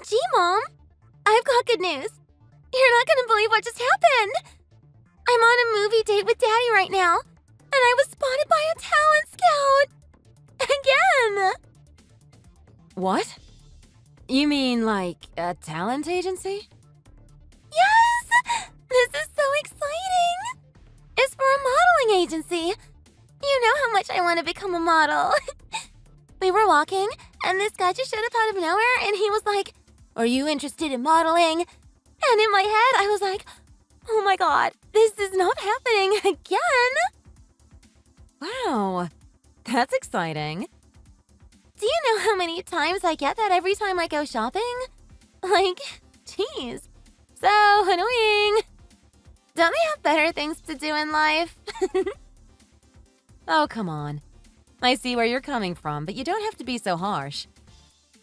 Gee, Mom, I've got good news. You're not gonna believe what just happened. I'm on a movie date with Daddy right now, and I was spotted by a talent scout. Again! What? You mean like a talent agency? Yes! This is so exciting! It's for a modeling agency. You know how much I want to become a model. We were walking, and this guy just showed up out of nowhere, and he was like, "Are you interested in modeling?" And in my head, I was like, oh my god, this is not happening again! Wow, that's exciting. Do you know how many times I get that every time I go shopping? Like, jeez, so annoying. Don't they have better things to do in life? Oh, come on. I see where you're coming from, but you don't have to be so harsh.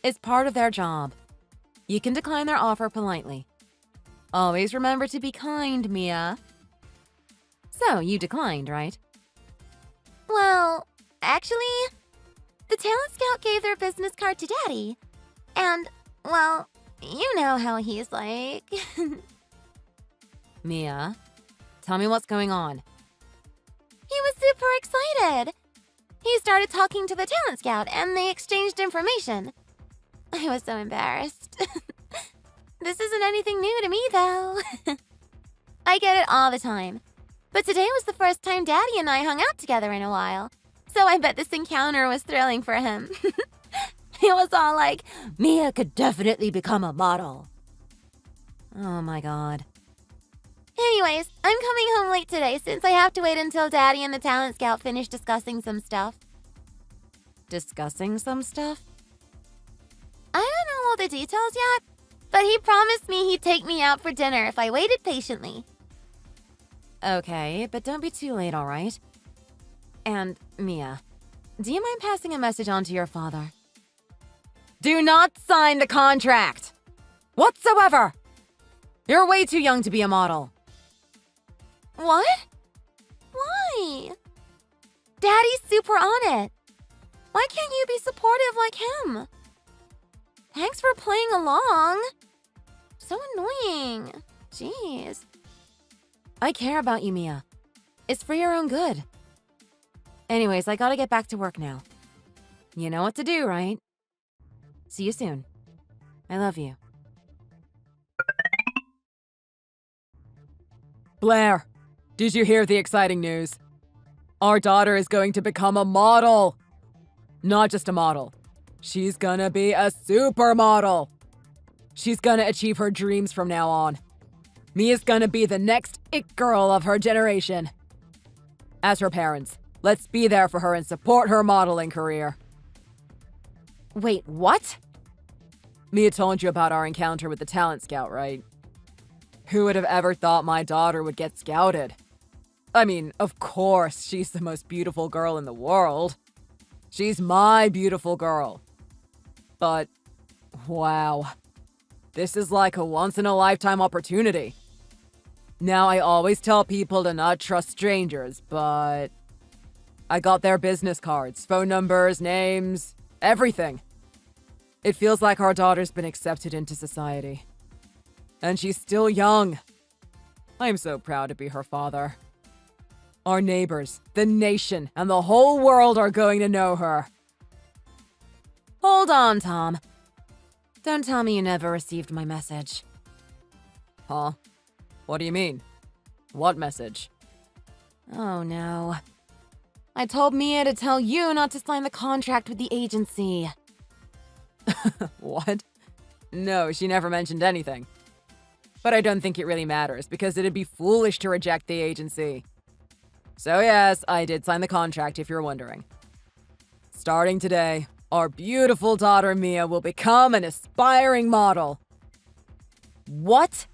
It's part of their job. You can decline their offer politely. Always remember to be kind, Mia. So, you declined, right? Well, actually, the talent scout gave their business card to Daddy. And, well, you know how he's like. Mia, tell me what's going on. He was super excited. He started talking to the talent scout, and they exchanged information. I was so embarrassed. This isn't anything new to me, though. I get it all the time. But today was the first time Daddy and I hung out together in a while. So I bet this encounter was thrilling for him. He was all like, "Mia could definitely become a model." Oh my god. Anyways, I'm coming home late today since I have to wait until Daddy and the talent scout finish discussing some stuff. Discussing some stuff? I don't know all the details yet, but he promised me he'd take me out for dinner if I waited patiently. Okay, but don't be too late, all right? And, Mia, do you mind passing a message on to your father? Do not sign the contract! Whatsoever! You're way too young to be a model. What? Why? Daddy's super on it. Why can't you be supportive like him? Thanks for playing along. So annoying. Jeez. I care about you, Mia. It's for your own good. Anyways, I gotta get back to work now. You know what to do, right? See you soon. I love you. Blair, did you hear the exciting news? Our daughter is going to become a model. Not just a model. She's gonna be a supermodel. She's gonna achieve her dreams from now on. Mia's gonna be the next it girl of her generation. As her parents, let's be there for her and support her modeling career. Wait, what? Mia told you about our encounter with the talent scout, right? Who would have ever thought my daughter would get scouted? I mean, of course, she's the most beautiful girl in the world. She's my beautiful girl. But, wow. This is like a once-in-a-lifetime opportunity. Now, I always tell people to not trust strangers, but I got their business cards, phone numbers, names, everything. It feels like our daughter's been accepted into society. And she's still young. I am so proud to be her father. Our neighbors, the nation, and the whole world are going to know her. Hold on, Tom. Don't tell me you never received my message. Huh? What do you mean? What message? Oh no. I told Mia to tell you not to sign the contract with the agency. What? No, she never mentioned anything. But I don't think it really matters because it'd be foolish to reject the agency. So yes, I did sign the contract if you're wondering. Starting today, our beautiful daughter Mia will become an aspiring model. What?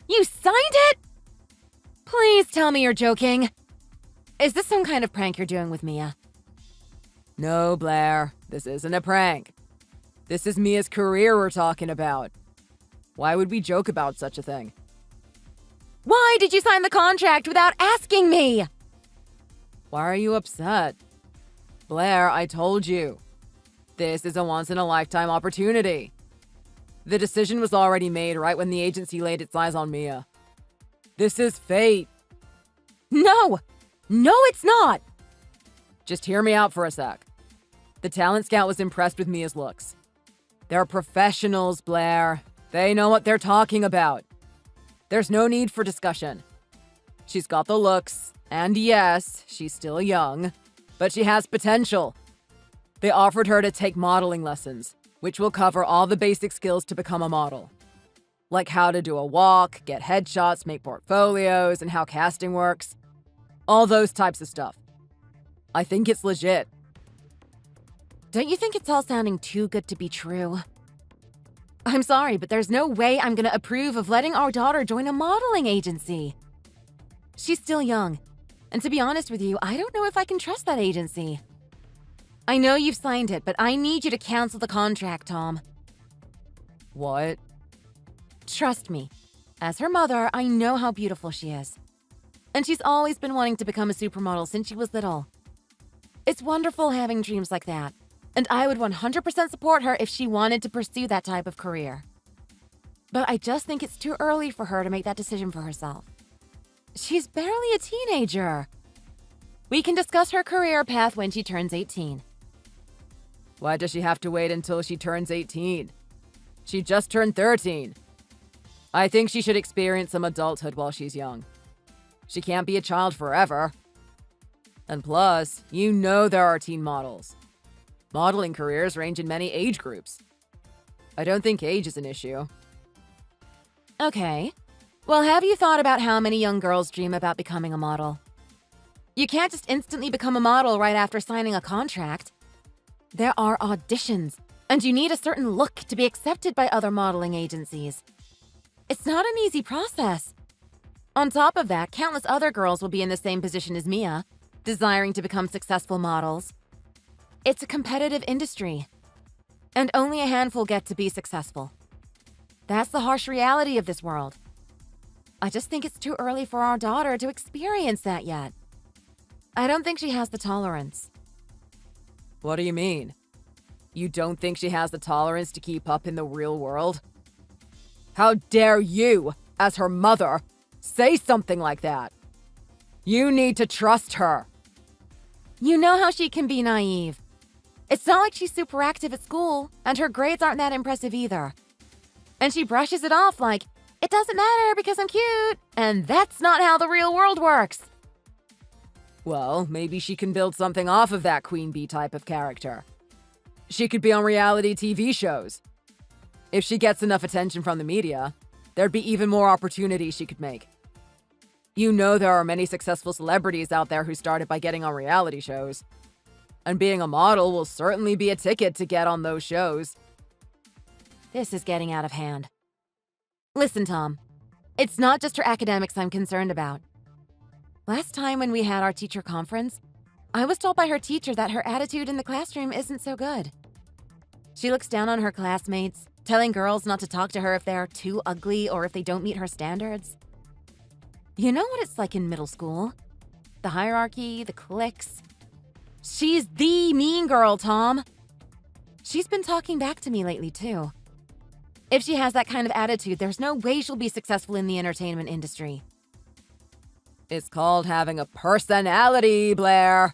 You signed it? Please tell me you're joking. Is this some kind of prank you're doing with Mia? No, Blair, this isn't a prank. This is Mia's career we're talking about. Why would we joke about such a thing? Why did you sign the contract without asking me? Why are you upset? Blair, I told you. This is a once-in-a-lifetime opportunity. The decision was already made right when the agency laid its eyes on Mia. This is fate. No! No, it's not! Just hear me out for a sec. The talent scout was impressed with Mia's looks. They're professionals, Blair. They know what they're talking about. There's no need for discussion. She's got the looks, and yes, she's still young, but she has potential. They offered her to take modeling lessons, which will cover all the basic skills to become a model. Like how to do a walk, get headshots, make portfolios, and how casting works. All those types of stuff. I think it's legit. Don't you think it's all sounding too good to be true? I'm sorry, but there's no way I'm gonna approve of letting our daughter join a modeling agency. She's still young, and to be honest with you, I don't know if I can trust that agency. I know you've signed it, but I need you to cancel the contract, Tom. What? Trust me. As her mother, I know how beautiful she is. And she's always been wanting to become a supermodel since she was little. It's wonderful having dreams like that, and I would 100% support her if she wanted to pursue that type of career. But I just think it's too early for her to make that decision for herself. She's barely a teenager. We can discuss her career path when she turns 18. Why does she have to wait until she turns 18? She just turned 13. I think she should experience some adulthood while she's young. She can't be a child forever. And plus, you know there are teen models. Modeling careers range in many age groups. I don't think age is an issue. Okay. Well, have you thought about how many young girls dream about becoming a model? You can't just instantly become a model right after signing a contract. There are auditions, and you need a certain look to be accepted by other modeling agencies. It's not an easy process. On top of that, countless other girls will be in the same position as Mia, desiring to become successful models. It's a competitive industry, and only a handful get to be successful. That's the harsh reality of this world. I just think it's too early for our daughter to experience that yet. I don't think she has the tolerance. What do you mean? You don't think she has the tolerance to keep up in the real world? How dare you, as her mother, say something like that? You need to trust her. You know how she can be naive. It's not like she's super active at school, and her grades aren't that impressive either. And she brushes it off like, it doesn't matter because I'm cute, and that's not how the real world works. Well, maybe she can build something off of that Queen Bee type of character. She could be on reality TV shows. If she gets enough attention from the media, there'd be even more opportunities she could make. You know there are many successful celebrities out there who started by getting on reality shows. And being a model will certainly be a ticket to get on those shows. This is getting out of hand. Listen, Tom. It's not just her academics I'm concerned about. Last time when we had our teacher conference, I was told by her teacher that her attitude in the classroom isn't so good. She looks down on her classmates, telling girls not to talk to her if they are too ugly or if they don't meet her standards. You know what it's like in middle school? The hierarchy, the cliques. She's the mean girl, Tom. She's been talking back to me lately, too. If she has that kind of attitude, there's no way she'll be successful in the entertainment industry. It's called having a personality, Blair.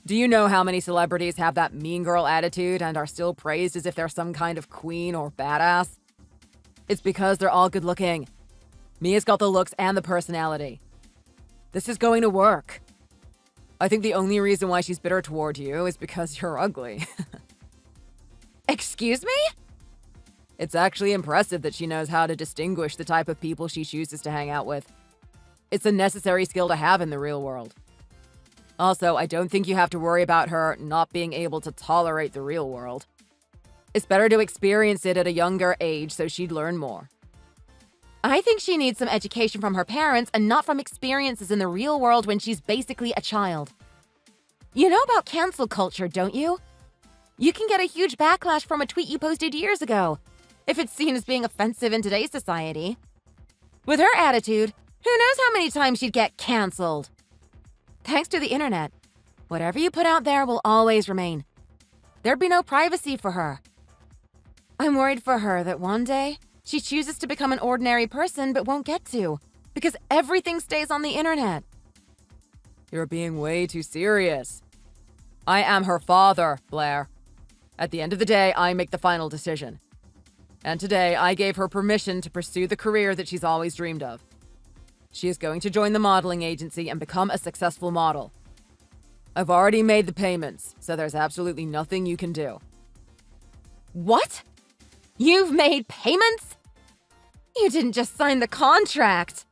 Do you know how many celebrities have that mean girl attitude and are still praised as if they're some kind of queen or badass? It's because they're all good looking. Mia's got the looks and the personality. This is going to work. I think the only reason why she's bitter toward you is because you're ugly. Excuse me? It's actually impressive that she knows how to distinguish the type of people she chooses to hang out with. It's a necessary skill to have in the real world. Also, I don't think you have to worry about her not being able to tolerate the real world. It's better to experience it at a younger age so she'd learn more. I think she needs some education from her parents and not from experiences in the real world when she's basically a child. You know about cancel culture, don't you? You can get a huge backlash from a tweet you posted years ago, if it's seen as being offensive in today's society. With her attitude, who knows how many times she'd get canceled? Thanks to the internet, whatever you put out there will always remain. There'd be no privacy for her. I'm worried for her that one day she chooses to become an ordinary person but won't get to, because everything stays on the internet. You're being way too serious. I am her father, Blair. At the end of the day, I make the final decision. And today, I gave her permission to pursue the career that she's always dreamed of. She is going to join the modeling agency and become a successful model. I've already made the payments, so there's absolutely nothing you can do. What? You've made payments? You didn't just sign the contract.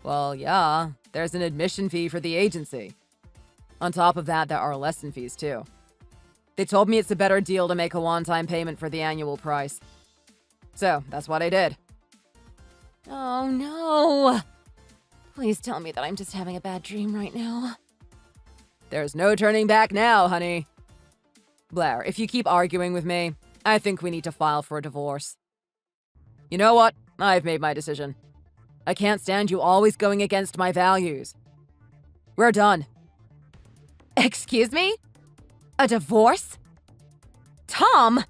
Well, yeah, there's an admission fee for the agency. On top of that, there are lesson fees, too. They told me it's a better deal to make a one-time payment for the annual price. So, that's what I did. Oh, no. Please tell me that I'm just having a bad dream right now. There's no turning back now, honey. Blair, if you keep arguing with me, I think we need to file for a divorce. You know what? I've made my decision. I can't stand you always going against my values. We're done. Excuse me? A divorce? Tom!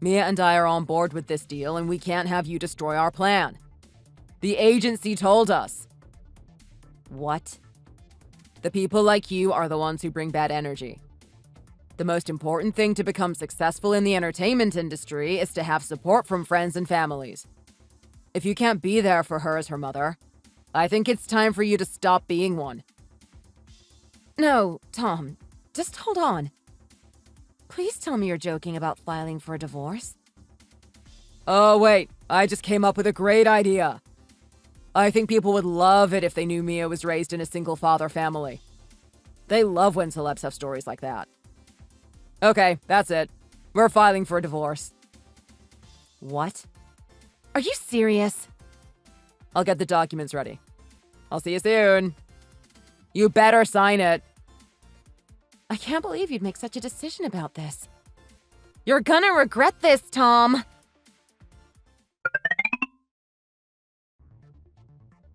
Mia and I are on board with this deal, and we can't have you destroy our plan. The agency told us. What? The people like you are the ones who bring bad energy. The most important thing to become successful in the entertainment industry is to have support from friends and families. If you can't be there for her as her mother, I think it's time for you to stop being one. No, Tom, just hold on. Please tell me you're joking about filing for a divorce. Oh, wait, I just came up with a great idea. I think people would love it if they knew Mia was raised in a single-father family. They love when celebs have stories like that. Okay, that's it. We're filing for a divorce. What? Are you serious? I'll get the documents ready. I'll see you soon. You better sign it. I can't believe you'd make such a decision about this. You're gonna regret this, Tom.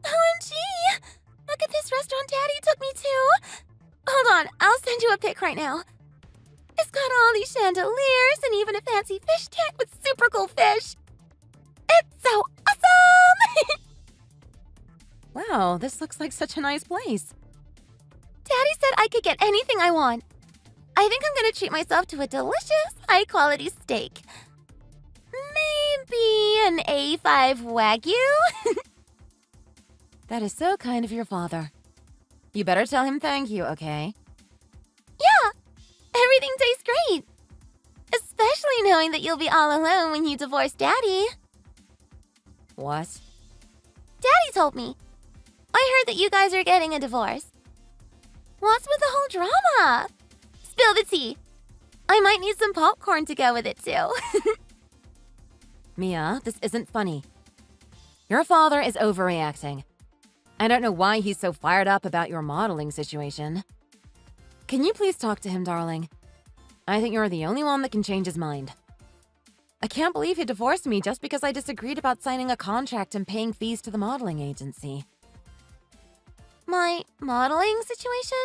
OMG! Look at this restaurant Daddy took me to! Hold on, I'll send you a pic right now. It's got all these chandeliers and even a fancy fish tank with super cool fish. It's so awesome! Wow, this looks like such a nice place. Daddy said I could get anything I want. I think I'm gonna treat myself to a delicious, high-quality steak. Maybe an A5 Wagyu? That is so kind of your father. You better tell him thank you, okay? Yeah! Everything tastes great! Especially knowing that you'll be all alone when you divorce Daddy. What? Daddy told me. I heard that you guys are getting a divorce. What's with the whole drama? Spill the tea. I might need some popcorn to go with it, too. Mia, this isn't funny. Your father is overreacting. I don't know why he's so fired up about your modeling situation. Can you please talk to him, darling? I think you're the only one that can change his mind. I can't believe he divorced me just because I disagreed about signing a contract and paying fees to the modeling agency. My modeling situation?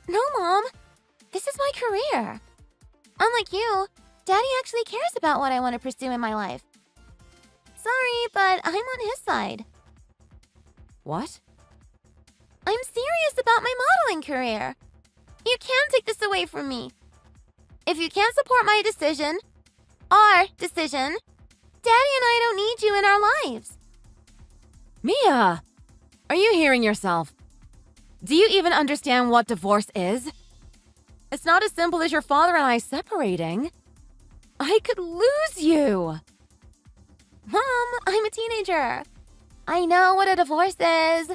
No, Mom. This is my career. Unlike you, Daddy actually cares about what I want to pursue in my life. Sorry, but I'm on his side. What? I'm serious about my modeling career. You can't take this away from me. If you can't support my decision, our decision, Daddy and I don't need you in our lives. Mia! Are you hearing yourself? Do you even understand what divorce is? It's not as simple as your father and I separating. I could lose you. Mom, I'm a teenager. I know what a divorce is.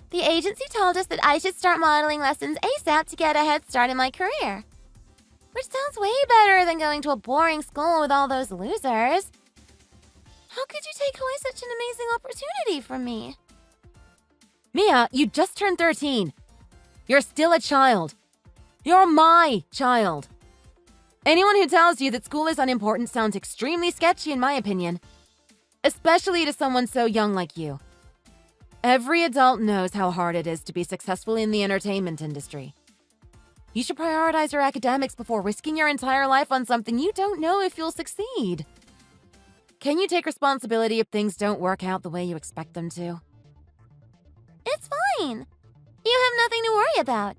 The agency told us that I should start modeling lessons ASAP to get a head start in my career. Which sounds way better than going to a boring school with all those losers. How could you take away such an amazing opportunity from me? Mia, you just turned 13. You're still a child. You're my child. Anyone who tells you that school is unimportant sounds extremely sketchy in my opinion. Especially to someone so young like you. Every adult knows how hard it is to be successful in the entertainment industry. You should prioritize your academics before risking your entire life on something you don't know if you'll succeed. Can you take responsibility if things don't work out the way you expect them to? It's fine. You have nothing to worry about.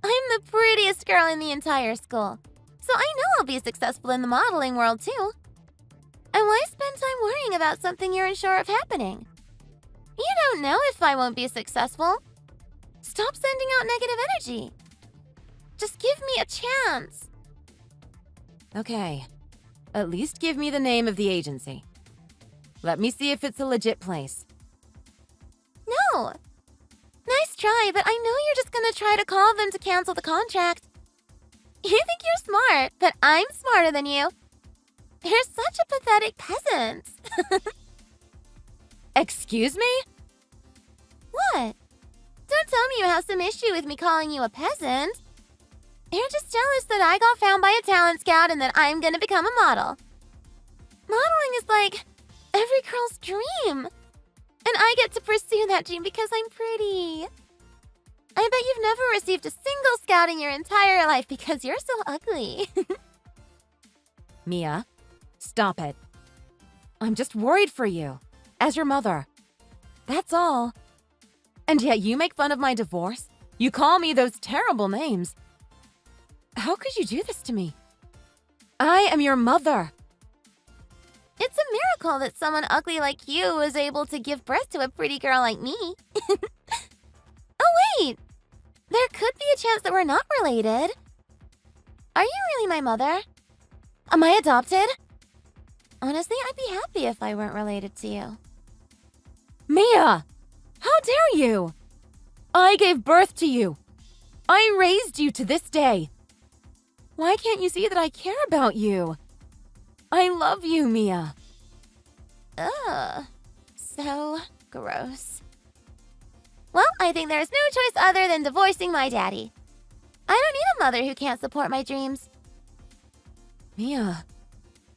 I'm the prettiest girl in the entire school, so I know I'll be successful in the modeling world too. And why spend time worrying about something you're unsure of happening? You don't know if I won't be successful. Stop sending out negative energy. Just give me a chance. Okay. At least give me the name of the agency. Let me see if it's a legit place. No. Nice try, but I know you're just gonna try to call them to cancel the contract. You think you're smart, but I'm smarter than you. You're such a pathetic peasant. Excuse me? What? Don't tell me you have some issue with me calling you a peasant. You're just jealous that I got found by a talent scout and that I'm gonna become a model. Modeling is like every girl's dream. And I get to pursue that dream because I'm pretty. I bet you've never received a single scout in your entire life because you're so ugly. Mia, stop it. I'm just worried for you, as your mother. That's all. And yet you make fun of my divorce? You call me those terrible names. How could you do this to me? I am your mother. It's a miracle that someone ugly like you was able to give birth to a pretty girl like me. Oh, wait. There could be a chance that we're not related. Are you really my mother? Am I adopted? Honestly, I'd be happy if I weren't related to you. Mia! How dare you? I gave birth to you. I raised you to this day. Why can't you see that I care about you? I love you, Mia. Ugh. So gross. Well, I think there's no choice other than divorcing my daddy. I don't need a mother who can't support my dreams. Mia,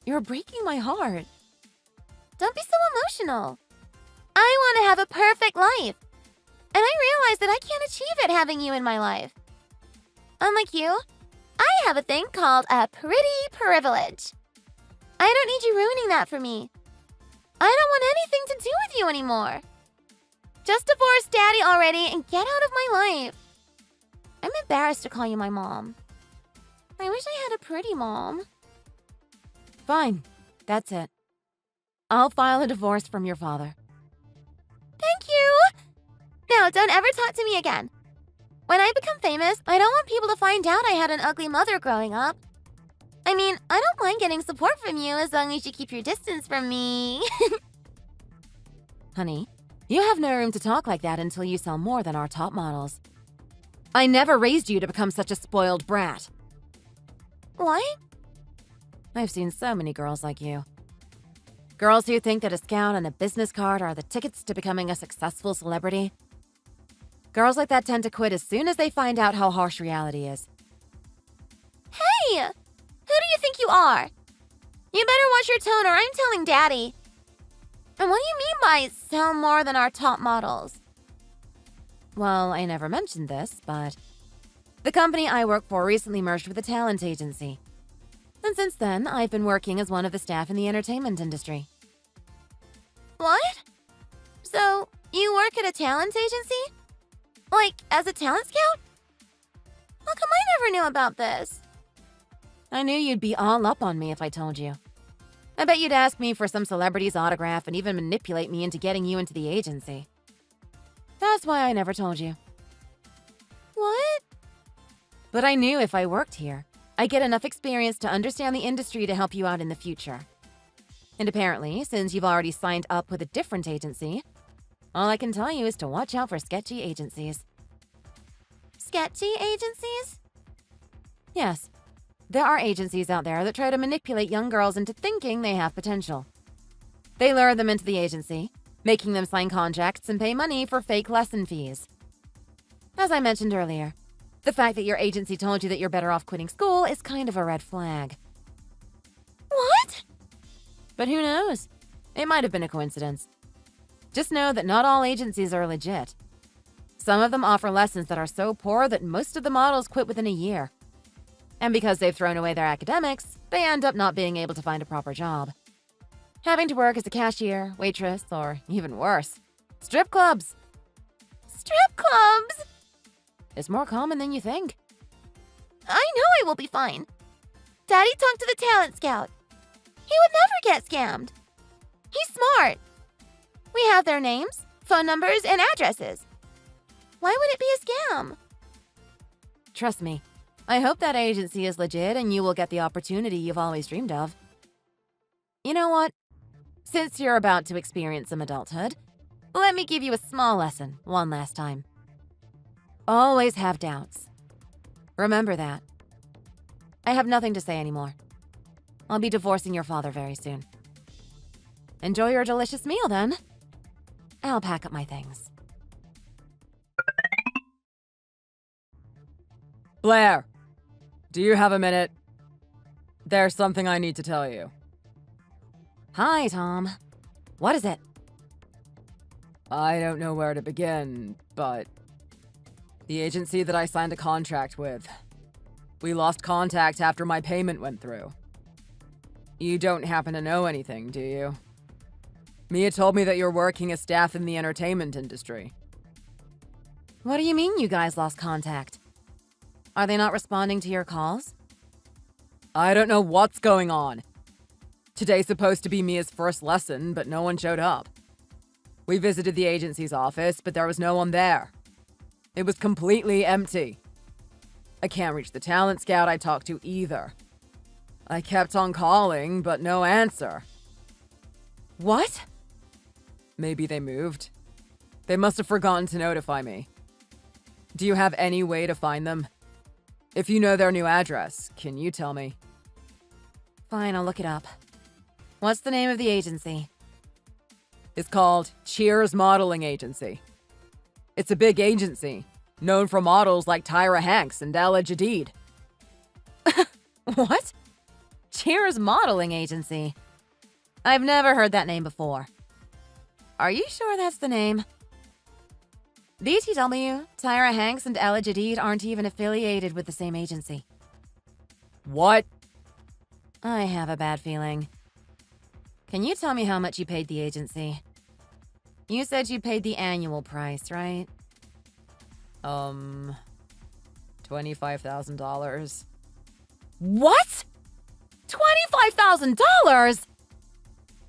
you're breaking my heart. Don't be so emotional. I want to have a perfect life. And I realize that I can't achieve it having you in my life. Unlike you, I have a thing called a pretty privilege. I don't need you ruining that for me. I don't want anything to do with you anymore. Just divorce Daddy already and get out of my life. I'm embarrassed to call you my mom. I wish I had a pretty mom. Fine, that's it. I'll file a divorce from your father. Thank you! Now, don't ever talk to me again. When I become famous, I don't want people to find out I had an ugly mother growing up. I mean, I don't mind getting support from you as long as you keep your distance from me. Honey, you have no room to talk like that until you sell more than our top models. I never raised you to become such a spoiled brat. What? I've seen so many girls like you. Girls who think that a scout and a business card are the tickets to becoming a successful celebrity. Girls like that tend to quit as soon as they find out how harsh reality is. Hey! Who do you think you are? You better watch your tone or I'm telling Daddy. And what do you mean by sell more than our top models? Well, I never mentioned this, but the company I work for recently merged with a talent agency. And since then, I've been working as one of the staff in the entertainment industry. What? So, you work at a talent agency? Like, as a talent scout? How come I never knew about this? I knew you'd be all up on me if I told you. I bet you'd ask me for some celebrity's autograph and even manipulate me into getting you into the agency. That's why I never told you. What? But I knew if I worked here, I'd get enough experience to understand the industry to help you out in the future. And apparently, since you've already signed up with a different agency, all I can tell you is to watch out for sketchy agencies. Sketchy agencies? Yes, there are agencies out there that try to manipulate young girls into thinking they have potential. They lure them into the agency, making them sign contracts and pay money for fake lesson fees. As I mentioned earlier, the fact that your agency told you that you're better off quitting school is kind of a red flag. What? But who knows? It might have been a coincidence. Just know that not all agencies are legit. Some of them offer lessons that are so poor that most of the models quit within a year. And because they've thrown away their academics, they end up not being able to find a proper job. Having to work as a cashier, waitress, or even worse, strip clubs. Strip clubs? It's more common than you think. I know I will be fine. Daddy talked to the talent scout. He would never get scammed. He's smart. We have their names, phone numbers, and addresses. Why would it be a scam? Trust me, I hope that agency is legit and you will get the opportunity you've always dreamed of. You know what? Since you're about to experience some adulthood, let me give you a small lesson one last time. Always have doubts. Remember that. I have nothing to say anymore. I'll be divorcing your father very soon. Enjoy your delicious meal then. I'll pack up my things. Blair, do you have a minute? There's something I need to tell you. Hi, Tom. What is it? I don't know where to begin, but the agency that I signed a contract with, we lost contact after my payment went through. You don't happen to know anything, do you? Mia told me that you're working as staff in the entertainment industry. What do you mean you guys lost contact? Are they not responding to your calls? I don't know what's going on. Today's supposed to be Mia's first lesson, but no one showed up. We visited the agency's office, but there was no one there. It was completely empty. I can't reach the talent scout I talked to either. I kept on calling, but no answer. What? Maybe they moved. They must have forgotten to notify me. Do you have any way to find them? If you know their new address, can you tell me? Fine, I'll look it up. What's the name of the agency? It's called Cheers Modeling Agency. It's a big agency, known for models like Tyra Hanks and Ella Jadid. What? Cheers Modeling Agency? I've never heard that name before. Are you sure that's the name? BTW, Tyra Hanks and Ella Jadid aren't even affiliated with the same agency. What? I have a bad feeling. Can you tell me how much you paid the agency? You said you paid the annual price, right? $25,000. What? $25,000?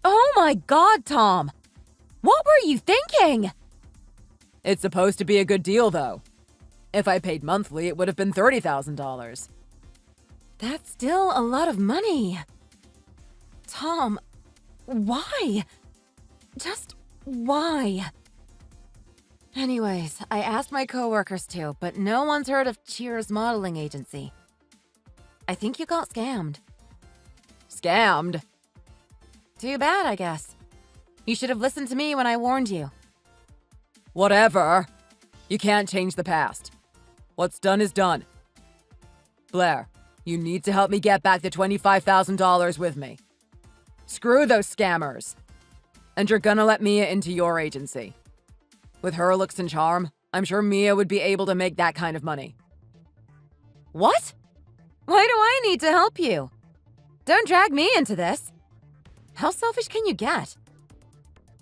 Oh my God, Tom! What were you thinking? It's supposed to be a good deal, though. If I paid monthly, it would have been $30,000. That's still a lot of money. Tom, why? Just why? Anyways, I asked my coworkers too, but no one's heard of Cheers Modeling Agency. I think you got scammed. Scammed? Too bad, I guess. You should have listened to me when I warned you. Whatever. You can't change the past. What's done is done. Blair, you need to help me get back the $25,000 with me. Screw those scammers. And you're gonna let Mia into your agency. With her looks and charm, I'm sure Mia would be able to make that kind of money. What? Why do I need to help you? Don't drag me into this. How selfish can you get?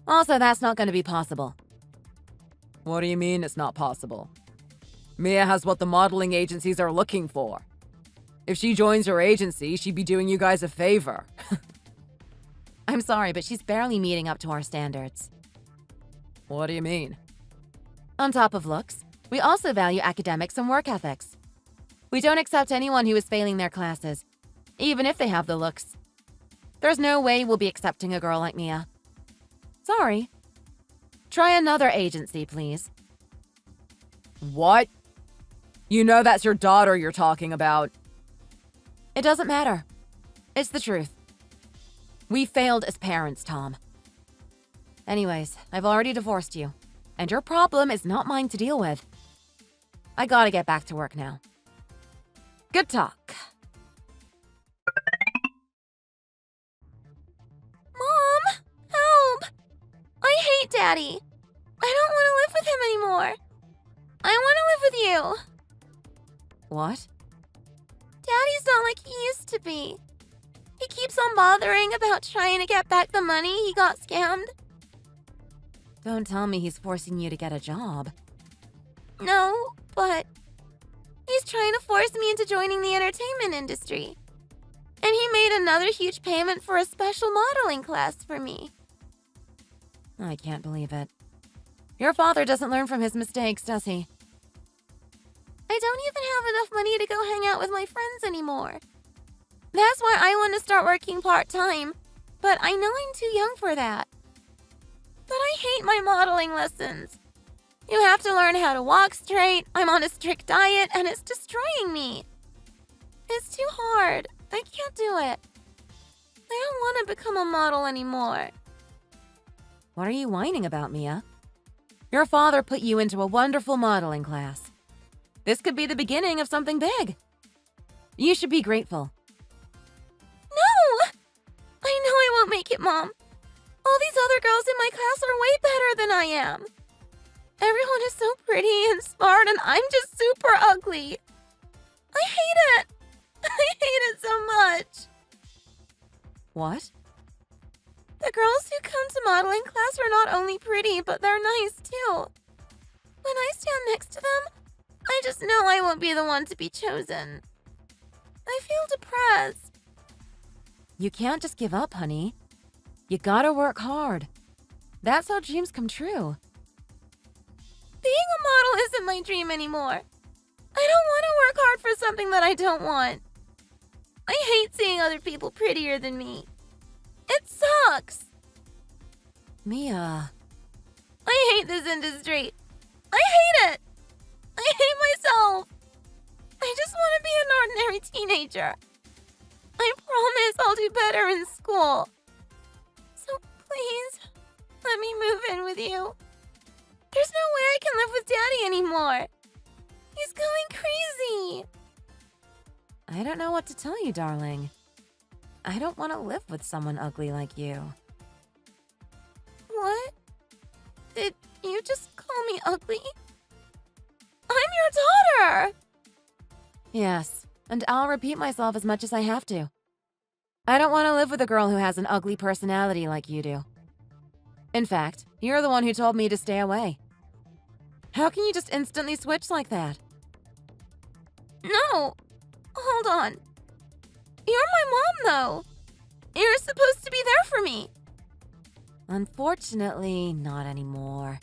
Also, that's not going to be possible. What do you mean it's not possible? Mia has what the modeling agencies are looking for. If she joins your agency, she'd be doing you guys a favor. I'm sorry, but she's barely meeting up to our standards. What do you mean? On top of looks, we also value academics and work ethics. We don't accept anyone who is failing their classes, even if they have the looks. There's no way we'll be accepting a girl like Mia. Sorry. Try another agency, please. What? You know that's your daughter you're talking about. It doesn't matter. It's the truth. We failed as parents, Tom. Anyways, I've already divorced you, and your problem is not mine to deal with. I gotta get back to work now. Good talk. Mom, help! I hate Daddy. I don't want to live with him anymore. I want to live with you. What? Daddy's not like he used to be. He keeps on bothering about trying to get back the money he got scammed. Don't tell me he's forcing you to get a job. No, but he's trying to force me into joining the entertainment industry. And he made another huge payment for a special modeling class for me. I can't believe it. Your father doesn't learn from his mistakes, does he? I don't even have enough money to go hang out with my friends anymore. That's why I want to start working part-time, but I know I'm too young for that. But I hate my modeling lessons. You have to learn how to walk straight, I'm on a strict diet, and it's destroying me. It's too hard. I can't do it. I don't want to become a model anymore. What are you whining about, Mia? Your father put you into a wonderful modeling class. This could be the beginning of something big. You should be grateful. No! I know I won't make it, Mom. All these other girls in my class are way better than I am. Everyone is so pretty and smart, and I'm just super ugly. I hate it. I hate it so much. What? The girls who come to modeling class are not only pretty, but they're nice too. When I stand next to them, I just know I won't be the one to be chosen. I feel depressed. You can't just give up, honey. You gotta work hard. That's how dreams come true. Being a model isn't my dream anymore. I don't want to work hard for something that I don't want. I hate seeing other people prettier than me. It sucks. Mia. I hate this industry. I hate it. I hate myself. I just want to be an ordinary teenager. I promise I'll do better in school. So please, let me move in with you. There's no way I can live with Daddy anymore. He's going crazy. I don't know what to tell you, darling. I don't want to live with someone ugly like you. What? Did you just call me ugly? I'm your daughter! Yes, and I'll repeat myself as much as I have to. I don't want to live with a girl who has an ugly personality like you do. In fact, you're the one who told me to stay away. How can you just instantly switch like that? No! Hold on. You're my mom, though. You're supposed to be there for me. Unfortunately, not anymore.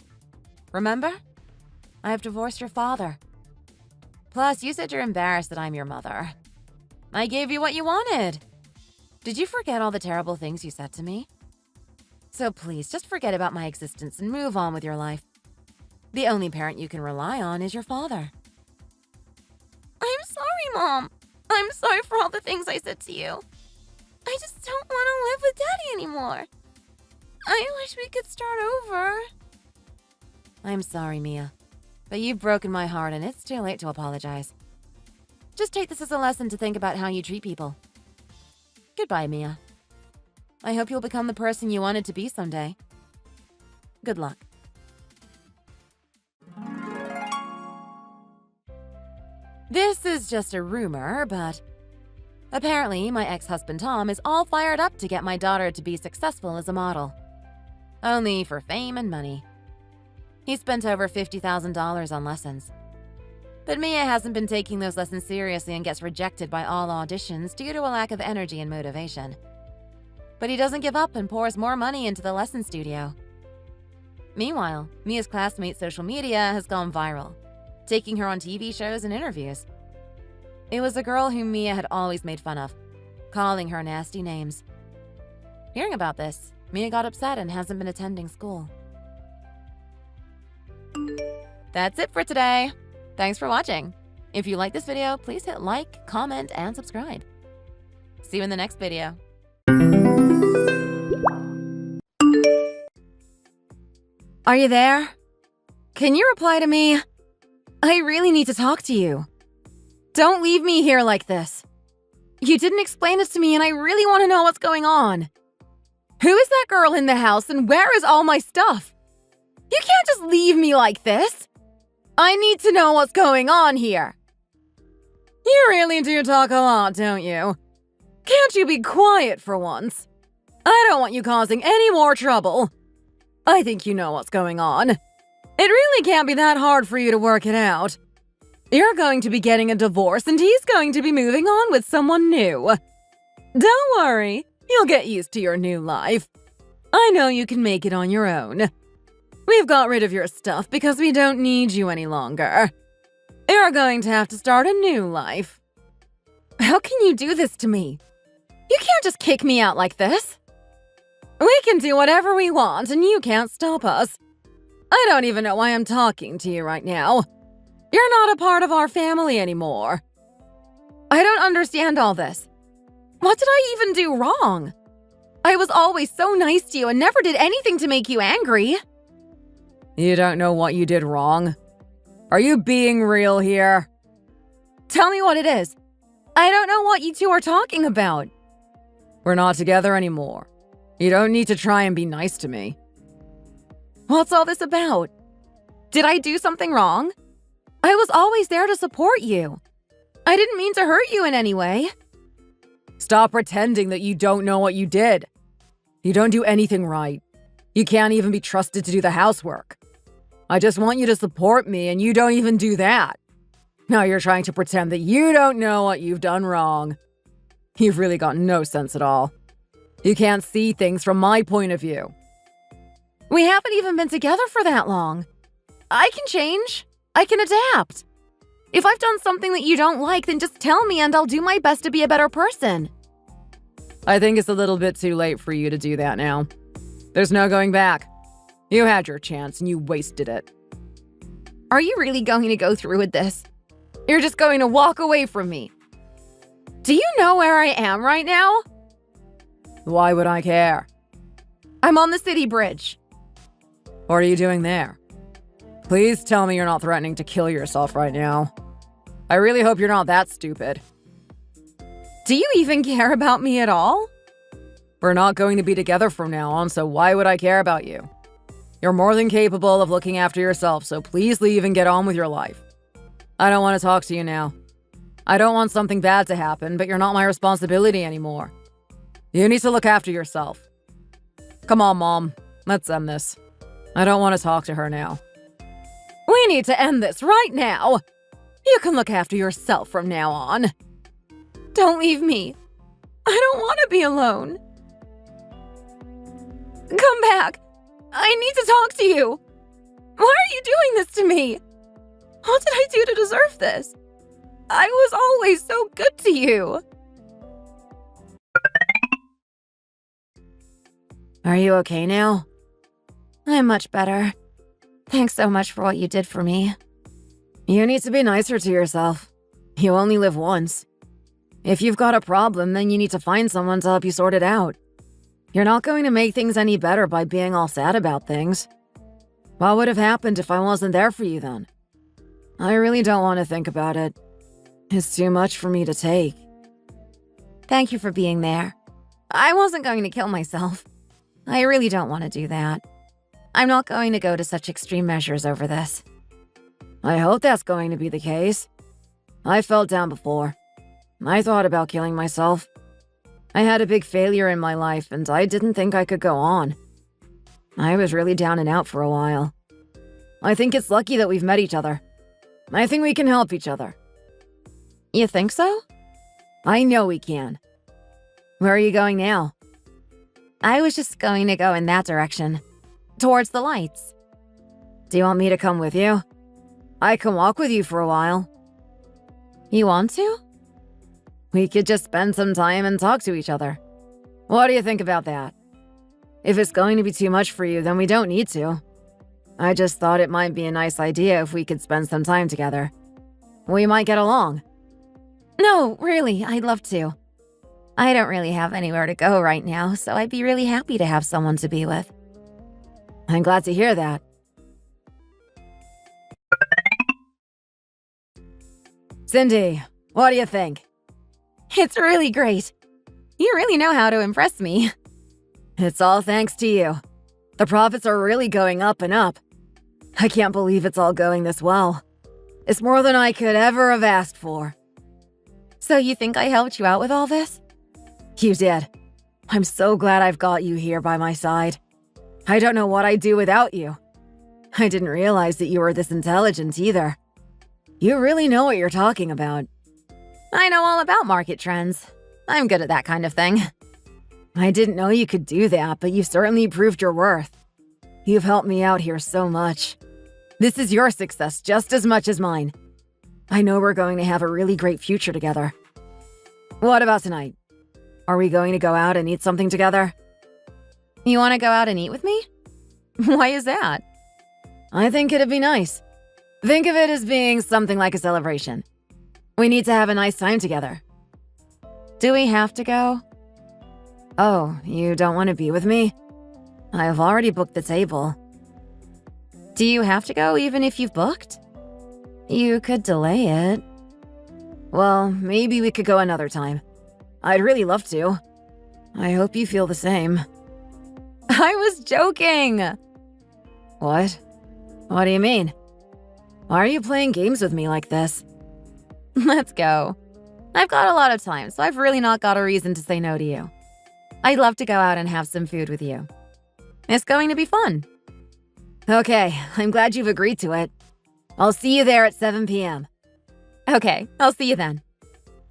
Remember? I have divorced your father. Plus, you said you're embarrassed that I'm your mother. I gave you what you wanted. Did you forget all the terrible things you said to me? So please, just forget about my existence and move on with your life. The only parent you can rely on is your father. I'm sorry, Mom. I'm sorry for all the things I said to you. I just don't want to live with Daddy anymore. I wish we could start over. I'm sorry, Mia. But you've broken my heart and it's too late to apologize. Just take this as a lesson to think about how you treat people. Goodbye, Mia. I hope you'll become the person you wanted to be someday. Good luck. This is just a rumor, but apparently my ex-husband Tom is all fired up to get my daughter to be successful as a model. Only for fame and money. He spent over $50,000 on lessons. But Mia hasn't been taking those lessons seriously and gets rejected by all auditions due to a lack of energy and motivation. But he doesn't give up and pours more money into the lesson studio. Meanwhile, Mia's classmate's social media has gone viral, taking her on TV shows and interviews. It was a girl whom Mia had always made fun of, calling her nasty names. Hearing about this, Mia got upset and hasn't been attending school. That's it for today. Thanks for watching. If you like this video, please hit like, comment, and subscribe. See you in the next video. Are you there? Can you reply to me? I really need to talk to you. Don't leave me here like this. You didn't explain this to me and I really want to know what's going on. Who is that girl in the house and where is all my stuff? You can't just leave me like this. I need to know what's going on here. You really do talk a lot, don't you? Can't you be quiet for once? I don't want you causing any more trouble. I think you know what's going on. It really can't be that hard for you to work it out. You're going to be getting a divorce and he's going to be moving on with someone new. Don't worry, you'll get used to your new life. I know you can make it on your own. We've got rid of your stuff because we don't need you any longer. You're going to have to start a new life. How can you do this to me? You can't just kick me out like this. We can do whatever we want and you can't stop us. I don't even know why I'm talking to you right now. You're not a part of our family anymore. I don't understand all this. What did I even do wrong? I was always so nice to you and never did anything to make you angry. You don't know what you did wrong? Are you being real here? Tell me what it is. I don't know what you two are talking about. We're not together anymore. You don't need to try and be nice to me. What's all this about? Did I do something wrong? I was always there to support you. I didn't mean to hurt you in any way. Stop pretending that you don't know what you did. You don't do anything right. You can't even be trusted to do the housework. I just want you to support me and you don't even do that. Now you're trying to pretend that you don't know what you've done wrong. You've really got no sense at all. You can't see things from my point of view. We haven't even been together for that long. I can change. I can adapt. If I've done something that you don't like, then just tell me and I'll do my best to be a better person. I think it's a little bit too late for you to do that now. There's no going back. You had your chance and you wasted it. Are you really going to go through with this? You're just going to walk away from me. Do you know where I am right now? Why would I care? I'm on the city bridge. What are you doing there? Please tell me you're not threatening to kill yourself right now. I really hope you're not that stupid. Do you even care about me at all? We're not going to be together from now on, so why would I care about you? You're more than capable of looking after yourself, so please leave and get on with your life. I don't want to talk to you now. I don't want something bad to happen, but you're not my responsibility anymore. You need to look after yourself. Come on, Mom. Let's end this. I don't want to talk to her now. We need to end this right now. You can look after yourself from now on. Don't leave me. I don't want to be alone. Come back. I need to talk to you. Why are you doing this to me? What did I do to deserve this? I was always so good to you. Are you okay now? I'm much better. Thanks so much for what you did for me. You need to be nicer to yourself. You only live once. If you've got a problem, then you need to find someone to help you sort it out. You're not going to make things any better by being all sad about things. What would have happened if I wasn't there for you then? I really don't want to think about it. It's too much for me to take. Thank you for being there. I wasn't going to kill myself. I really don't want to do that. I'm not going to go to such extreme measures over this. I hope that's going to be the case. I felt down before. I thought about killing myself. I had a big failure in my life and I didn't think I could go on. I was really down and out for a while. I think it's lucky that we've met each other. I think we can help each other. You think so? I know we can. Where are you going now? I was just going to go in that direction. Towards the lights. Do you want me to come with you? I can walk with you for a while. You want to? We could just spend some time and talk to each other. What do you think about that? If it's going to be too much for you, then we don't need to. I just thought it might be a nice idea if we could spend some time together. We might get along. No, really, I'd love to. I don't really have anywhere to go right now, so I'd be really happy to have someone to be with. I'm glad to hear that. Cindy, what do you think? It's really great. You really know how to impress me. It's all thanks to you. The profits are really going up and up. I can't believe it's all going this well. It's more than I could ever have asked for. So you think I helped you out with all this? You did. I'm so glad I've got you here by my side. I don't know what I'd do without you. I didn't realize that you were this intelligent either. You really know what you're talking about. I know all about market trends. I'm good at that kind of thing. I didn't know you could do that, but you certainly proved your worth. You've helped me out here so much. This is your success just as much as mine. I know we're going to have a really great future together. What about tonight? Are we going to go out and eat something together? You want to go out and eat with me? Why is that? I think it'd be nice. Think of it as being something like a celebration. We need to have a nice time together. Do we have to go? Oh, you don't want to be with me? I've already booked the table. Do you have to go even if you've booked? You could delay it. Well, maybe we could go another time. I'd really love to. I hope you feel the same. I was joking! What? What do you mean? Why are you playing games with me like this? Let's go. I've got a lot of time, so I've really not got a reason to say no to you. I'd love to go out and have some food with you. It's going to be fun. Okay, I'm glad you've agreed to it. I'll see you there at 7 p.m. Okay, I'll see you then.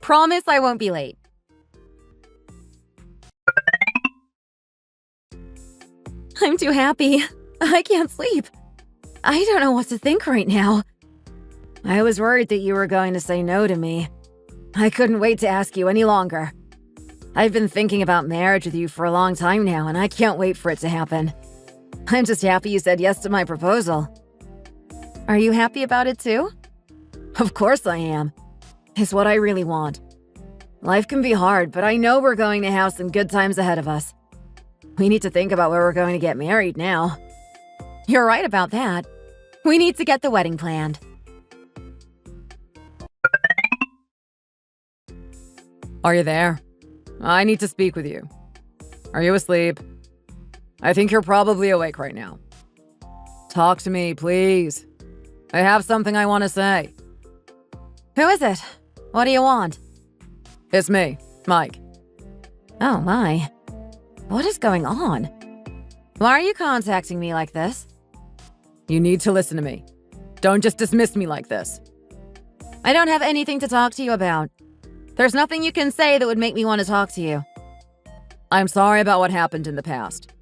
Promise I won't be late. I'm too happy. I can't sleep. I don't know what to think right now. I was worried that you were going to say no to me. I couldn't wait to ask you any longer. I've been thinking about marriage with you for a long time now, and I can't wait for it to happen. I'm just happy you said yes to my proposal. Are you happy about it too? Of course I am. It's what I really want. Life can be hard, but I know we're going to have some good times ahead of us. We need to think about where we're going to get married now. You're right about that. We need to get the wedding planned. Are you there? I need to speak with you. Are you asleep? I think you're probably awake right now. Talk to me, please. I have something I want to say. Who is it? What do you want? It's me, Mike. Oh my. What is going on? Why are you contacting me like this? You need to listen to me. Don't just dismiss me like this. I don't have anything to talk to you about. There's nothing you can say that would make me want to talk to you. I'm sorry about what happened in the past.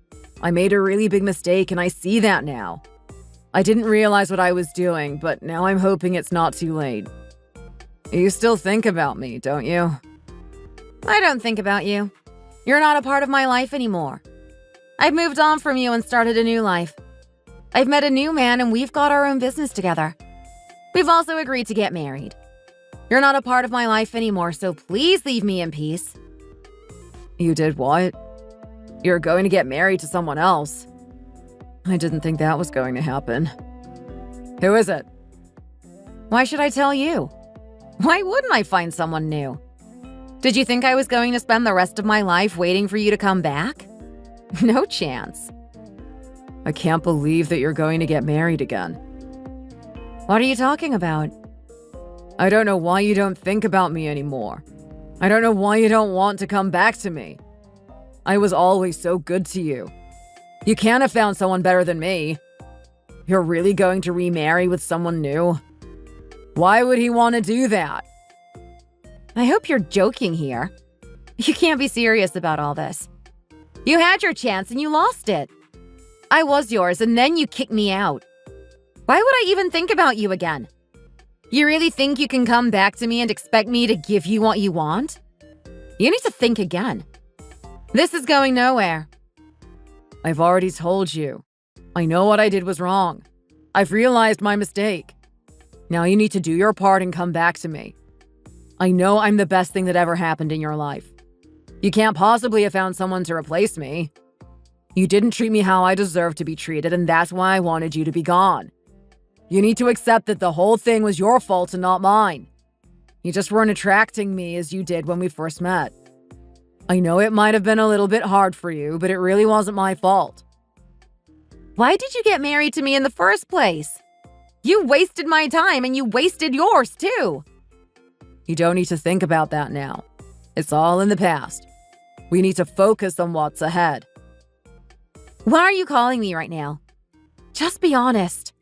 I made a really big mistake and I see that now. I didn't realize what I was doing, but now I'm hoping it's not too late. You still think about me, don't you? I don't think about you. You're not a part of my life anymore. I've moved on from you and started a new life. I've met a new man and we've got our own business together. We've also agreed to get married. You're not a part of my life anymore, so please leave me in peace. You did what? You're going to get married to someone else. I didn't think that was going to happen. Who is it? Why should I tell you? Why wouldn't I find someone new? Did you think I was going to spend the rest of my life waiting for you to come back? No chance. I can't believe that you're going to get married again. What are you talking about? I don't know why you don't think about me anymore. I don't know why you don't want to come back to me. I was always so good to you. You can't have found someone better than me. You're really going to remarry with someone new? Why would he want to do that? I hope you're joking here. You can't be serious about all this. You had your chance and you lost it. I was yours and then you kicked me out. Why would I even think about you again? You really think you can come back to me and expect me to give you what you want? You need to think again. This is going nowhere. I've already told you. I know what I did was wrong. I've realized my mistake. Now you need to do your part and come back to me. I know I'm the best thing that ever happened in your life. You can't possibly have found someone to replace me. You didn't treat me how I deserved to be treated, and that's why I wanted you to be gone. You need to accept that the whole thing was your fault and not mine. You just weren't attracting me as you did when we first met. I know it might have been a little bit hard for you, but it really wasn't my fault. Why did you get married to me in the first place? You wasted my time and you wasted yours too. You don't need to think about that now. It's all in the past. We need to focus on what's ahead. Why are you calling me right now? Just be honest.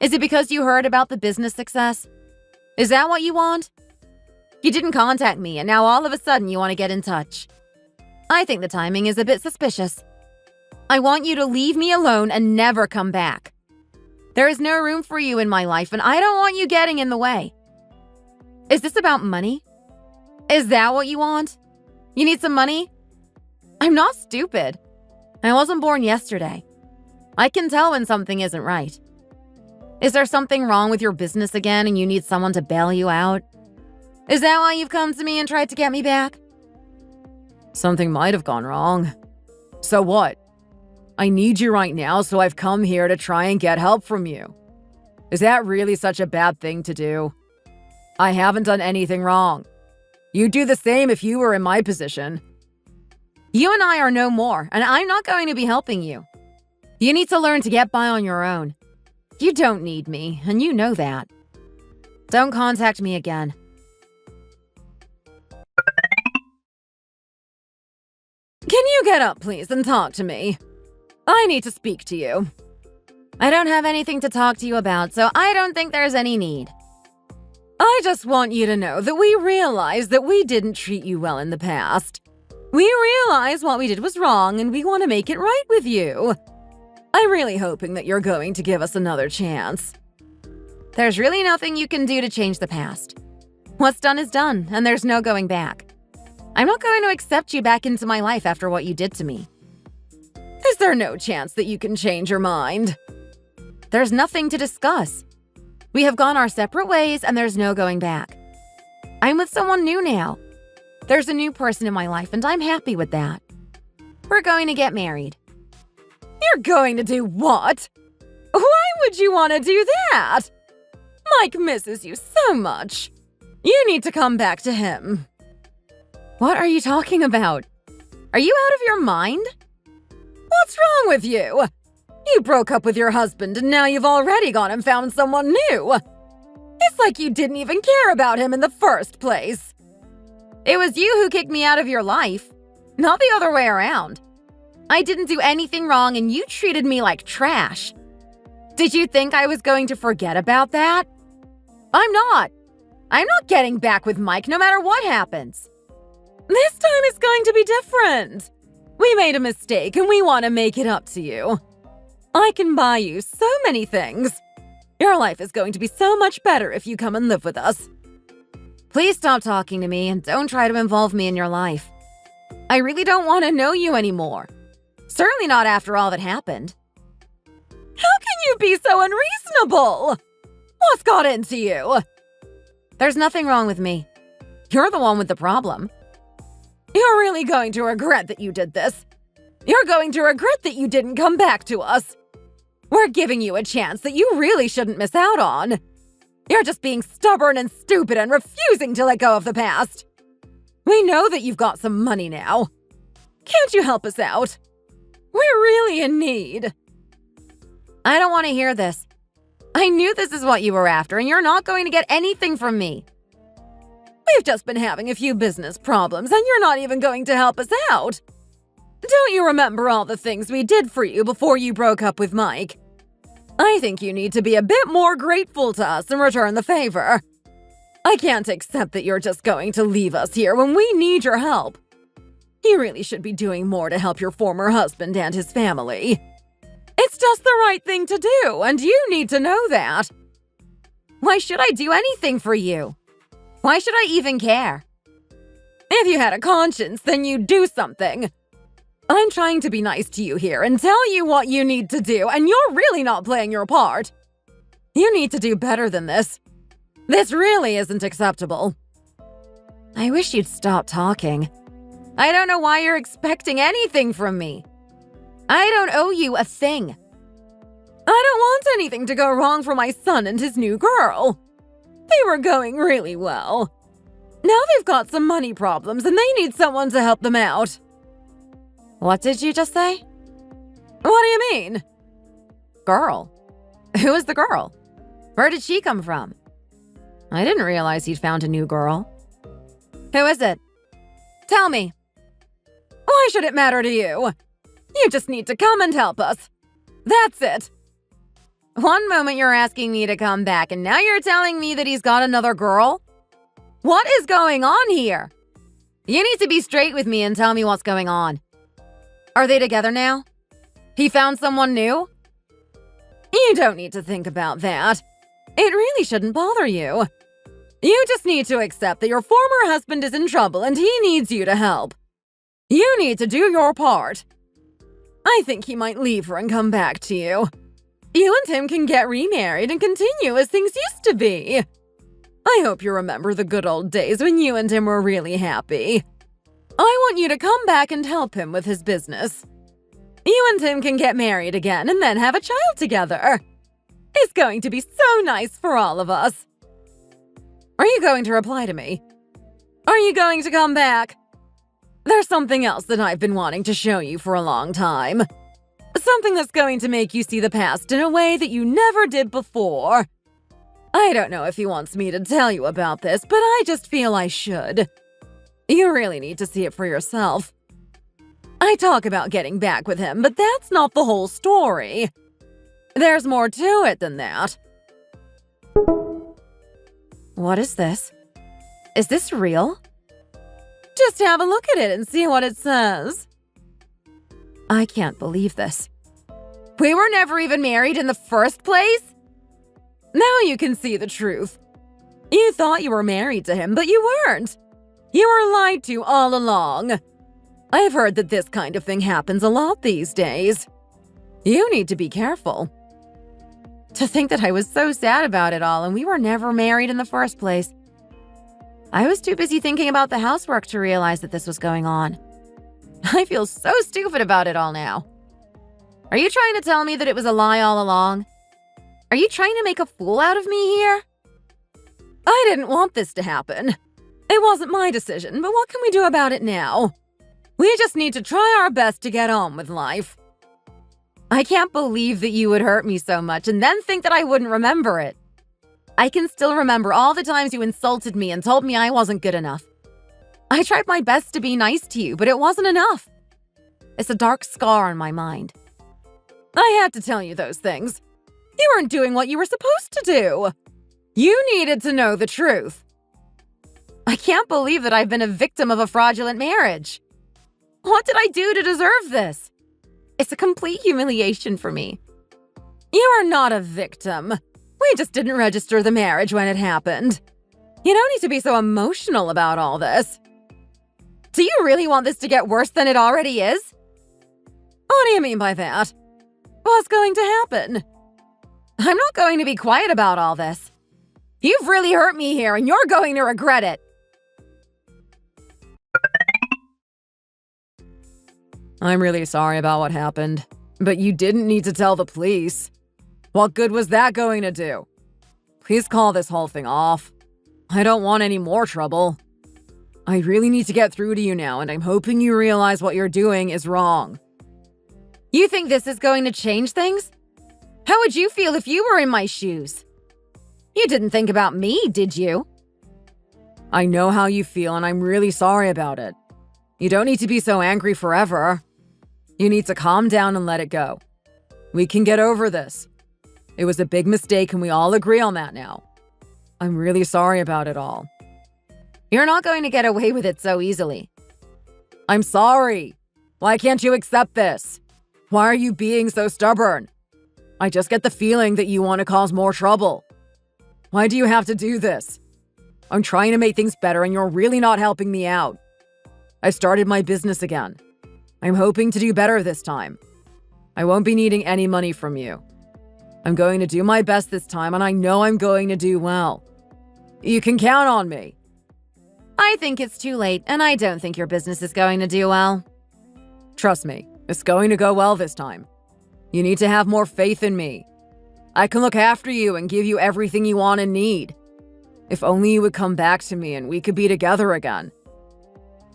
Is it because you heard about the business success? Is that what you want? You didn't contact me and now all of a sudden you want to get in touch. I think the timing is a bit suspicious. I want you to leave me alone and never come back. There is no room for you in my life and I don't want you getting in the way. Is this about money? Is that what you want? You need some money? I'm not stupid. I wasn't born yesterday. I can tell when something isn't right. Is there something wrong with your business again and you need someone to bail you out? Is that why you've come to me and tried to get me back? Something might have gone wrong. So what? I need you right now, so I've come here to try and get help from you. Is that really such a bad thing to do? I haven't done anything wrong. You'd do the same if you were in my position. You and I are no more, and I'm not going to be helping you. You need to learn to get by on your own. You don't need me, and you know that. Don't contact me again. Can you get up, please, and talk to me? I need to speak to you. I don't have anything to talk to you about, so I don't think there's any need. I just want you to know that we realize that we didn't treat you well in the past. We realize what we did was wrong, and we want to make it right with you. I'm really hoping that you're going to give us another chance. There's really nothing you can do to change the past. What's done is done, and there's no going back. I'm not going to accept you back into my life after what you did to me. Is there no chance that you can change your mind? There's nothing to discuss. We have gone our separate ways, and there's no going back. I'm with someone new now. There's a new person in my life, and I'm happy with that. We're going to get married. You're going to do what? Why would you want to do that? Mike misses you so much. You need to come back to him. What are you talking about? Are you out of your mind? What's wrong with you? You broke up with your husband and now you've already gone and found someone new. It's like you didn't even care about him in the first place. It was you who kicked me out of your life, not the other way around. I didn't do anything wrong and you treated me like trash. Did you think I was going to forget about that? I'm not. I'm not getting back with Mike no matter what happens. This time it's going to be different. We made a mistake and we want to make it up to you. I can buy you so many things. Your life is going to be so much better if you come and live with us. Please stop talking to me and don't try to involve me in your life. I really don't want to know you anymore. Certainly not after all that happened. How can you be so unreasonable? What's got into you? There's nothing wrong with me. You're the one with the problem. You're really going to regret that you did this. You're going to regret that you didn't come back to us. We're giving you a chance that you really shouldn't miss out on. You're just being stubborn and stupid and refusing to let go of the past. We know that you've got some money now. Can't you help us out? We're really in need. I don't want to hear this. I knew this is what you were after, and you're not going to get anything from me. We've just been having a few business problems, and you're not even going to help us out. Don't you remember all the things we did for you before you broke up with Mike? I think you need to be a bit more grateful to us and return the favor. I can't accept that you're just going to leave us here when we need your help. You really should be doing more to help your former husband and his family. It's just the right thing to do, and you need to know that. Why should I do anything for you? Why should I even care? If you had a conscience, then you'd do something. I'm trying to be nice to you here and tell you what you need to do, and you're really not playing your part. You need to do better than this. This really isn't acceptable. I wish you'd stop talking. I don't know why you're expecting anything from me. I don't owe you a thing. I don't want anything to go wrong for my son and his new girl. They were going really well. Now they've got some money problems and they need someone to help them out. What did you just say? What do you mean? Girl. Who is the girl? Where did she come from? I didn't realize he'd found a new girl. Who is it? Tell me. Why should it matter to you? You just need to come and help us. That's it. One moment you're asking me to come back, and now you're telling me that he's got another girl? What is going on here? You need to be straight with me and tell me what's going on. Are they together now? He found someone new? You don't need to think about that. It really shouldn't bother you. You just need to accept that your former husband is in trouble and he needs you to help. You need to do your part. I think he might leave her and come back to you. You and him can get remarried and continue as things used to be. I hope you remember the good old days when you and him were really happy. I want you to come back and help him with his business. You and him can get married again and then have a child together. It's going to be so nice for all of us. Are you going to reply to me? Are you going to come back? There's something else that I've been wanting to show you for a long time. Something that's going to make you see the past in a way that you never did before. I don't know if he wants me to tell you about this, but I just feel I should. You really need to see it for yourself. I talk about getting back with him, but that's not the whole story. There's more to it than that. What is this? Is this real? Just have a look at it and see what it says. I can't believe this. We were never even married in the first place? Now you can see the truth. You thought you were married to him, but you weren't. You were lied to all along. I've heard that this kind of thing happens a lot these days. You need to be careful. To think that I was so sad about it all and we were never married in the first place. I was too busy thinking about the housework to realize that this was going on. I feel so stupid about it all now. Are you trying to tell me that it was a lie all along? Are you trying to make a fool out of me here? I didn't want this to happen. It wasn't my decision, but what can we do about it now? We just need to try our best to get on with life. I can't believe that you would hurt me so much and then think that I wouldn't remember it. I can still remember all the times you insulted me and told me I wasn't good enough. I tried my best to be nice to you, but it wasn't enough. It's a dark scar on my mind. I had to tell you those things. You weren't doing what you were supposed to do. You needed to know the truth. I can't believe that I've been a victim of a fraudulent marriage. What did I do to deserve this? It's a complete humiliation for me. You are not a victim. We just didn't register the marriage when it happened. You don't need to be so emotional about all this. Do you really want this to get worse than it already is? What do you mean by that? What's going to happen? I'm not going to be quiet about all this. You've really hurt me here and you're going to regret it. I'm really sorry about what happened, but you didn't need to tell the police. What good was that going to do? Please call this whole thing off. I don't want any more trouble. I really need to get through to you now, and I'm hoping you realize what you're doing is wrong. You think this is going to change things? How would you feel if you were in my shoes? You didn't think about me, did you? I know how you feel, and I'm really sorry about it. You don't need to be so angry forever. You need to calm down and let it go. We can get over this. It was a big mistake, and we all agree on that now. I'm really sorry about it all. You're not going to get away with it so easily. I'm sorry. Why can't you accept this? Why are you being so stubborn? I just get the feeling that you want to cause more trouble. Why do you have to do this? I'm trying to make things better and you're really not helping me out. I started my business again. I'm hoping to do better this time. I won't be needing any money from you. I'm going to do my best this time and I know I'm going to do well. You can count on me. I think it's too late and I don't think your business is going to do well. Trust me, it's going to go well this time. You need to have more faith in me. I can look after you and give you everything you want and need. If only you would come back to me and we could be together again.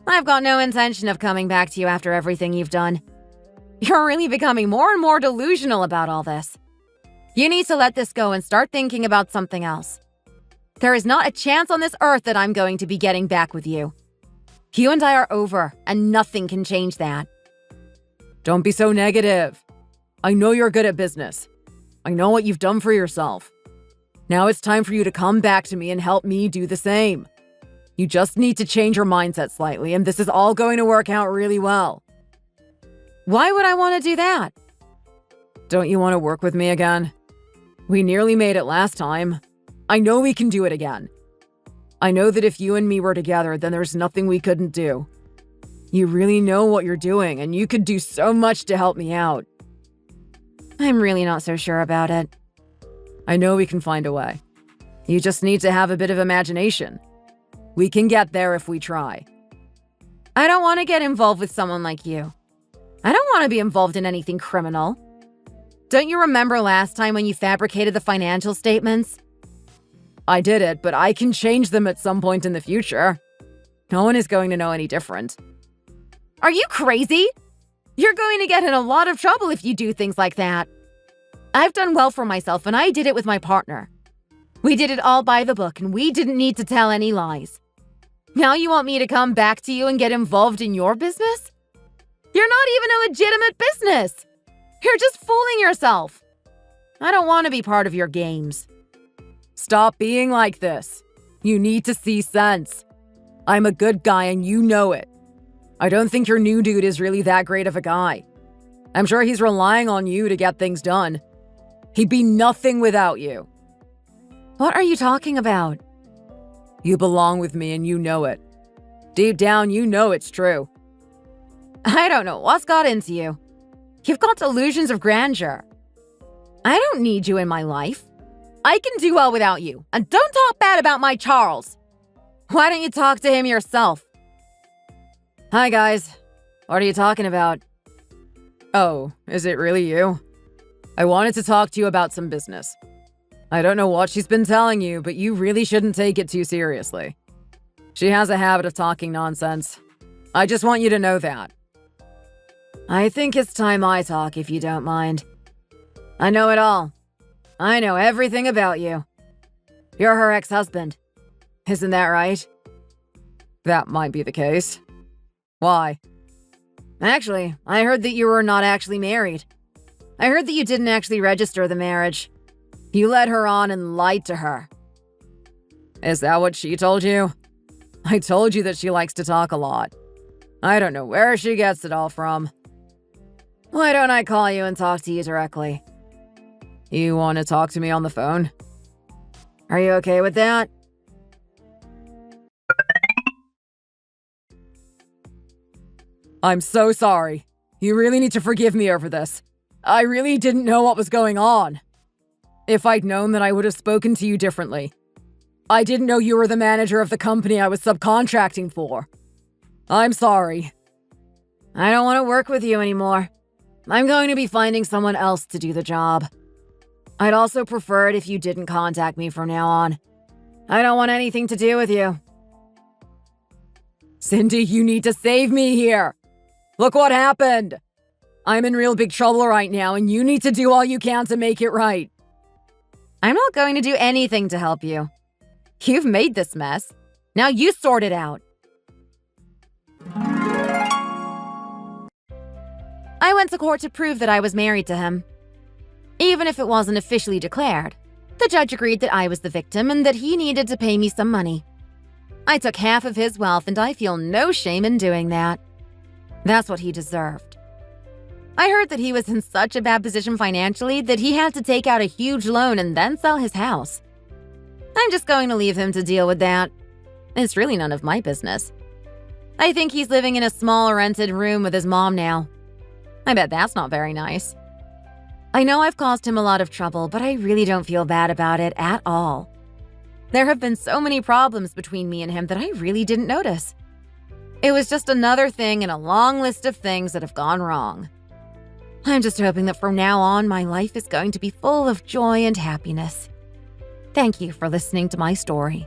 I've got no intention of coming back to you after everything you've done. You're really becoming more and more delusional about all this. You need to let this go and start thinking about something else. There is not a chance on this earth that I'm going to be getting back with you. You and I are over, and nothing can change that. Don't be so negative. I know you're good at business. I know what you've done for yourself. Now it's time for you to come back to me and help me do the same. You just need to change your mindset slightly, and this is all going to work out really well. Why would I want to do that? Don't you want to work with me again? We nearly made it last time. I know we can do it again. I know that if you and me were together, then there's nothing we couldn't do. You really know what you're doing, and you could do so much to help me out. I'm really not so sure about it. I know we can find a way. You just need to have a bit of imagination. We can get there if we try. I don't want to get involved with someone like you. I don't want to be involved in anything criminal. Don't you remember last time when you fabricated the financial statements? I did it, but I can change them at some point in the future. No one is going to know any different. Are you crazy? You're going to get in a lot of trouble if you do things like that. I've done well for myself, and I did it with my partner. We did it all by the book, and we didn't need to tell any lies. Now you want me to come back to you and get involved in your business? You're not even a legitimate business. You're just fooling yourself. I don't want to be part of your games. Stop being like this. You need to see sense. I'm a good guy and you know it. I don't think your new dude is really that great of a guy. I'm sure he's relying on you to get things done. He'd be nothing without you. What are you talking about? You belong with me and you know it. Deep down, you know it's true. I don't know what's got into you. You've got delusions of grandeur. I don't need you in my life. I can do well without you. And don't talk bad about my Charles. Why don't you talk to him yourself? Hi, guys. What are you talking about? Oh, is it really you? I wanted to talk to you about some business. I don't know what she's been telling you, but you really shouldn't take it too seriously. She has a habit of talking nonsense. I just want you to know that. I think it's time I talk, if you don't mind. I know it all. I know everything about you. You're her ex-husband. Isn't that right? That might be the case. Why? Actually, I heard that you were not actually married. I heard that you didn't actually register the marriage. You led her on and lied to her. Is that what she told you? I told you that she likes to talk a lot. I don't know where she gets it all from. Why don't I call you and talk to you directly? You want to talk to me on the phone? Are you okay with that? I'm so sorry. You really need to forgive me over this. I really didn't know what was going on. If I'd known, then I would have spoken to you differently. I didn't know you were the manager of the company I was subcontracting for. I'm sorry. I don't want to work with you anymore. I'm going to be finding someone else to do the job. I'd also prefer it if you didn't contact me from now on. I don't want anything to do with you. Cindy, you need to save me here. Look what happened. I'm in real big trouble right now, and you need to do all you can to make it right. I'm not going to do anything to help you. You've made this mess. Now you sort it out. I went to court to prove that I was married to him. Even if it wasn't officially declared, the judge agreed that I was the victim and that he needed to pay me some money. I took half of his wealth, and I feel no shame in doing that. That's what he deserved. I heard that he was in such a bad position financially that he had to take out a huge loan and then sell his house. I'm just going to leave him to deal with that. It's really none of my business. I think he's living in a small rented room with his mom now. I bet that's not very nice. I know I've caused him a lot of trouble, but I really don't feel bad about it at all. There have been so many problems between me and him that I really didn't notice. It was just another thing in a long list of things that have gone wrong. I'm just hoping that from now on, my life is going to be full of joy and happiness. Thank you for listening to my story.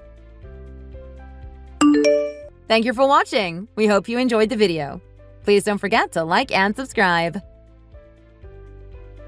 Thank you for watching. We hope you enjoyed the video. Please don't forget to like and subscribe.